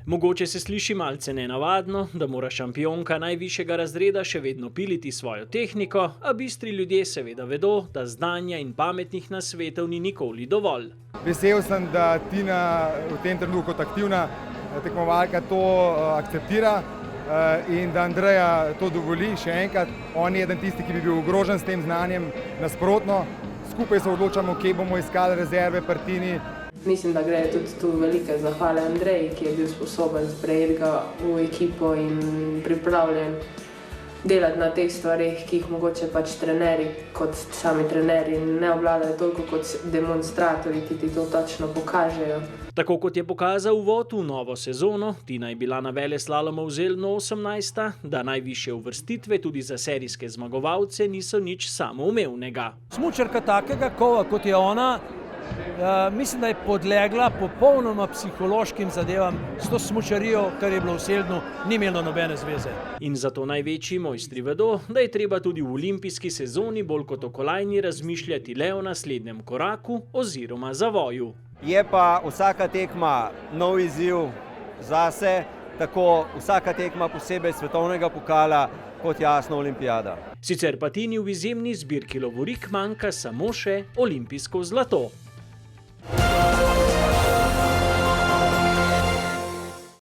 Mogoče se sliši malce nenavadno, da mora šampionka najvišjega razreda še vedno piliti svojo tehniko, a bistri ljudje seveda vedo, da znanja in pametnih nasvetov ni nikoli dovolj. Vesel sem, da Tina v tem trenutku kot aktivna tekmovalka to akceptira in da Andreja to dovoli. Še enkrat, on je eden tisti, ki bi bil ogrožen s tem znanjem, nasprotno. Skupaj se odločamo, kje bomo iskali rezerve pri Tini. Mislim, da gre tudi tu velike zahvale Andreji, ki je bil sposoben sprejeti ga v ekipo in pripravljen delati na teh stvarih, ki jih mogoče pač trenerji kot sami trenerji ne obvladajo toliko kot demonstratorji, ki ti to točno pokažejo. Tako kot je pokazal uvod v novo sezono, Tina je bila na veleslalomu zelno 18., da najvišje uvrstitve tudi za serijske zmagovalce niso nič samoumevnega. Smučarka takega kova, kot je ona, mislim, da je podlegla popolnoma psihološkim zadevam. S to smučarijo, kar je bilo v Seldnu, ni imelo nobene zveze. In zato največji mojstri vedo, da je treba tudi v olimpijski sezoni bolj kot o kolajni razmišljati le o naslednjem koraku oziroma zavoju. Je pa vsaka tekma nov izziv zase, tako vsaka tekma posebej svetovnega pokala, kot jasno olimpijada. Sicer pa Tini v izjemni zbirki lovorik manjka samo še olimpijsko zlato.